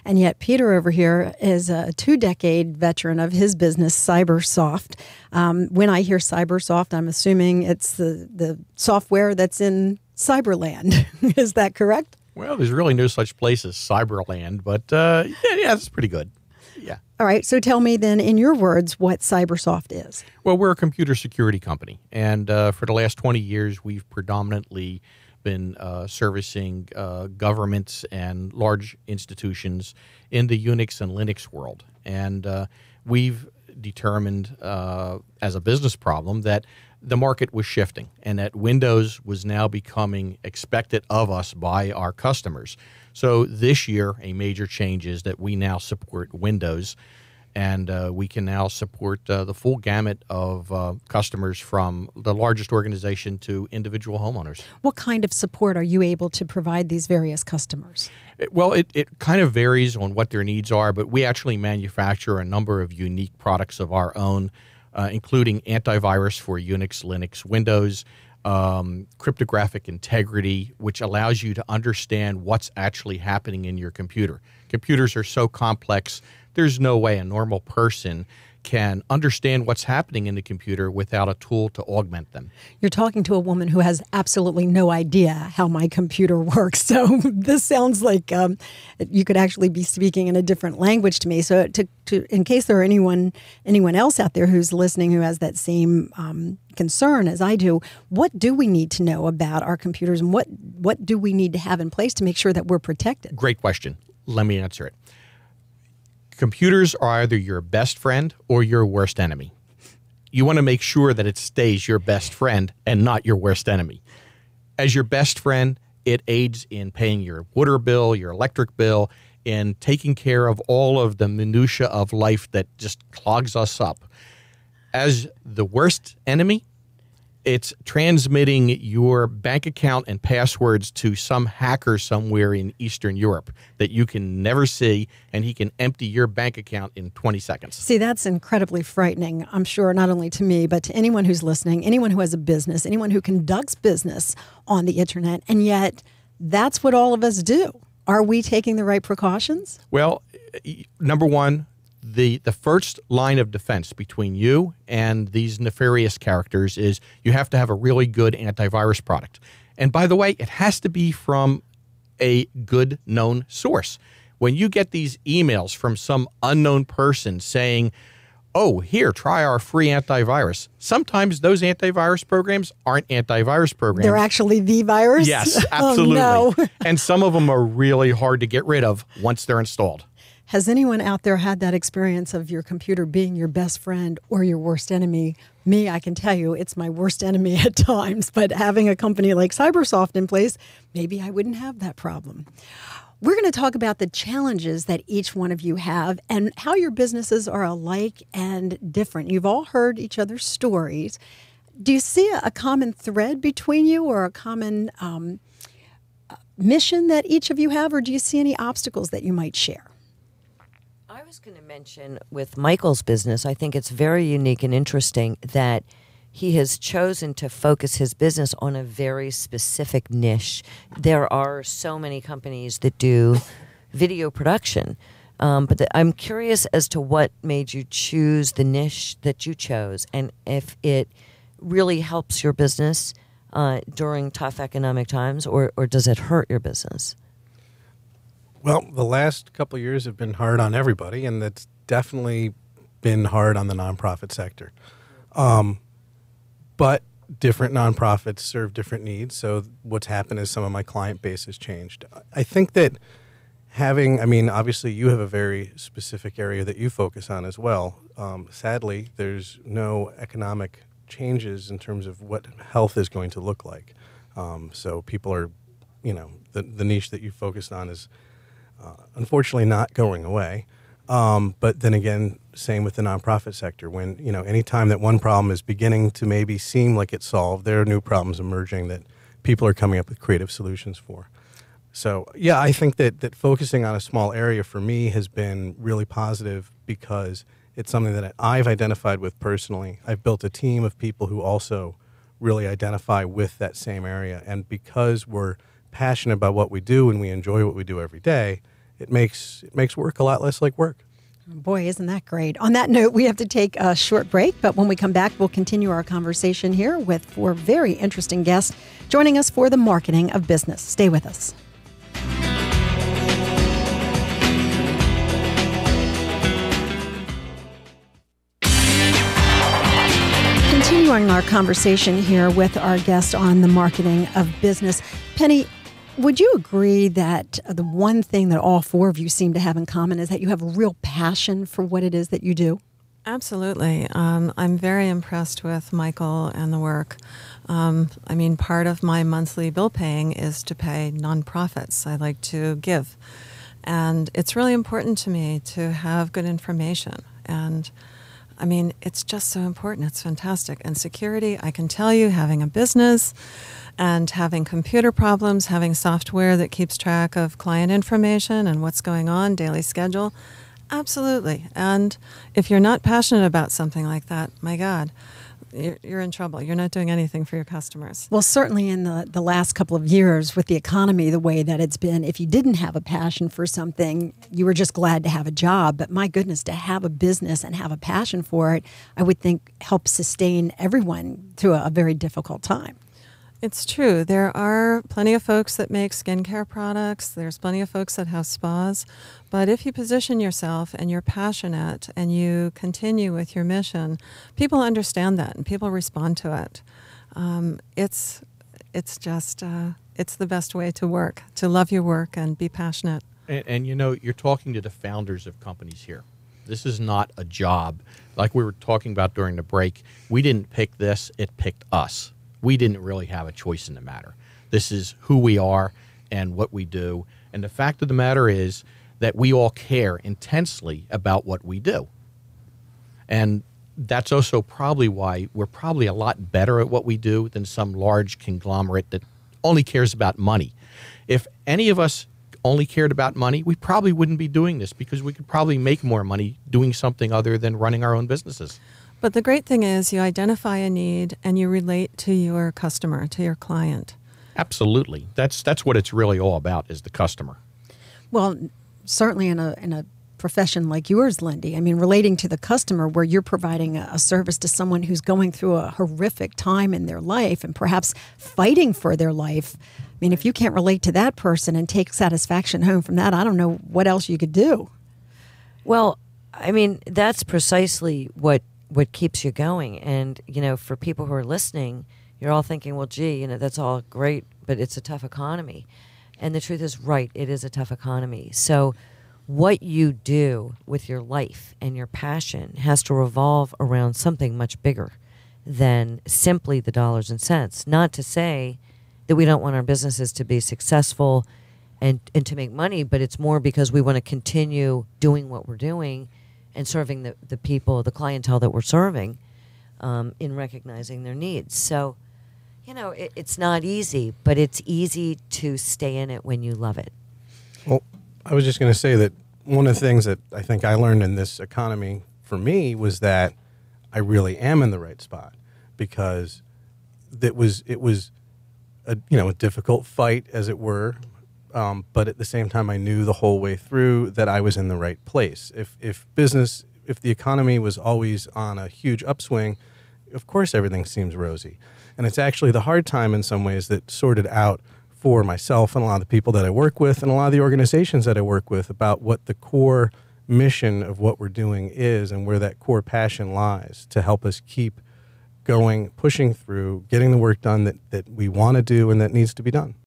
And yet Peter over here is a 2-decade veteran of his business, Cybersoft. When I hear Cybersoft, I'm assuming it's the software that's in Cyberland. Is that correct? Well, there's really no such place as Cyberland, but yeah, that's pretty good. Yeah. All right. So tell me then, in your words, what Cybersoft is. Well, we're a computer security company, and for the last 20 years, we've predominantly been servicing governments and large institutions in the Unix and Linux world. And we've determined as a business problem that the market was shifting and that Windows was now becoming expected of us by our customers. So this year, a major change is that we now support Windows, and we can now support the full gamut of customers from the largest organization to individual homeowners. What kind of support are you able to provide these various customers? Well, it kind of varies on what their needs are, but we actually manufacture a number of unique products of our own, including antivirus for Unix, Linux, Windows, cryptographic integrity, which allows you to understand what's actually happening in your computer. Computers are so complex, there's no way a normal person can understand what's happening in the computer without a tool to augment them. You're talking to a woman who has absolutely no idea how my computer works. So this sounds like you could actually be speaking in a different language to me. So in case there are anyone else out there who's listening who has that same concern as I do, what do we need to know about our computers, and what do we need to have in place to make sure that we're protected? Great question. Let me answer it. Computers are either your best friend or your worst enemy. You want to make sure that it stays your best friend and not your worst enemy. As your best friend, it aids in paying your water bill, your electric bill, in taking care of all of the minutia of life that just clogs us up. As the worst enemy, it's transmitting your bank account and passwords to some hacker somewhere in Eastern Europe that you can never see, and he can empty your bank account in 20 seconds. See, that's incredibly frightening, I'm sure, not only to me, but to anyone who's listening, anyone who has a business, anyone who conducts business on the internet, and yet that's what all of us do. Are we taking the right precautions? Well, number one, the first line of defense between you and these nefarious characters is you have to have a really good antivirus product. And by the way, it has to be from a good known source. When you get these emails from some unknown person saying, oh, here, try our free antivirus. Sometimes those antivirus programs aren't antivirus programs. They're actually the virus? Yes, absolutely. Oh, no. And some of them are really hard to get rid of once they're installed. Has anyone out there had that experience of your computer being your best friend or your worst enemy? Me, I can tell you, it's my worst enemy at times. But having a company like Cybersoft in place, maybe I wouldn't have that problem. We're going to talk about the challenges that each one of you have and how your businesses are alike and different. You've all heard each other's stories. Do you see a common thread between you, or a common mission that each of you have, or do you see any obstacles that you might share? I was going to mention with Michael's business, I think it's very unique and interesting that he has chosen to focus his business on a very specific niche. There are so many companies that do video production, but I'm curious as to what made you choose the niche that you chose, and if it really helps your business during tough economic times, or does it hurt your business? Well, the last couple of years have been hard on everybody, and that's definitely been hard on the nonprofit sector. But different nonprofits serve different needs, so what's happened is some of my client base has changed. I think that obviously you have a very specific area that you focus on as well. Sadly, there's no economic changes in terms of what health is going to look like. So people are, the niche that you focused on is unfortunately not going away. But then again, same with the nonprofit sector. When, any time that one problem is beginning to maybe seem like it's solved, there are new problems emerging that people are coming up with creative solutions for. So, yeah, I think that focusing on a small area for me has been really positive because it's something that I've identified with personally. I've built a team of people who also really identify with that same area. And because we're passionate about what we do and we enjoy what we do every day, it makes work a lot less like work. Boy, isn't that great. On that note, we have to take a short break, but when we come back, we'll continue our conversation here with 4 very interesting guests joining us for the marketing of business. Stay with us. Continuing our conversation here with our guest on the marketing of business. Penny, would you agree that the one thing that all 4 of you seem to have in common is that you have a real passion for what it is that you do? Absolutely. I'm very impressed with Michael and the work. Part of my monthly bill paying is to pay nonprofits. I like to give. And it's really important to me to have good information. And it's just so important. It's fantastic. And security, I can tell you, having a business and having computer problems, having software that keeps track of client information and what's going on, daily schedule, absolutely. And if you're not passionate about something like that, my God, you're in trouble. You're not doing anything for your customers. Well, certainly in the last couple of years with the economy the way that it's been, if you didn't have a passion for something, you were just glad to have a job. But my goodness, to have a business and have a passion for it, I would think helps sustain everyone through a very difficult time. It's true. There are plenty of folks that make skincare products. There's plenty of folks that have spas. But if you position yourself and you're passionate and you continue with your mission, people understand that and people respond to it. It's the best way to work, to love your work and be passionate. And you're talking to the founders of companies here. This is not a job. Like we were talking about during the break, we didn't pick this, it picked us. We didn't really have a choice in the matter. This is who we are and what we do. And the fact of the matter is that we all care intensely about what we do. And that's also probably why we're probably a lot better at what we do than some large conglomerate that only cares about money. If any of us only cared about money, we probably wouldn't be doing this because we could probably make more money doing something other than running our own businesses. But the great thing is you identify a need and you relate to your customer, to your client. Absolutely. That's what it's really all about, is the customer. Well, certainly in a profession like yours, Lindi, relating to the customer where you're providing a service to someone who's going through a horrific time in their life and perhaps fighting for their life. If you can't relate to that person and take satisfaction home from that, I don't know what else you could do. Well, that's precisely what keeps you going. And, for people who are listening, you're all thinking, well, gee, that's all great, but it's a tough economy. And the truth is, right, it is a tough economy. So what you do with your life and your passion has to revolve around something much bigger than simply the dollars and cents. Not to say that we don't want our businesses to be successful and to make money, but it's more because we want to continue doing what we're doing and serving the people, the clientele that we're serving, in recognizing their needs. So, it's not easy, but it's easy to stay in it when you love it. Well, I was just going to say that one of the things that I think I learned in this economy for me was that I really am in the right spot, because it was a difficult fight, as it were. But at the same time, I knew the whole way through that I was in the right place. If the economy was always on a huge upswing, of course everything seems rosy. And it's actually the hard time in some ways that sorted out for myself and a lot of the people that I work with and a lot of the organizations that I work with about what the core mission of what we're doing is and where that core passion lies to help us keep going, pushing through, getting the work done that we want to do and that needs to be done.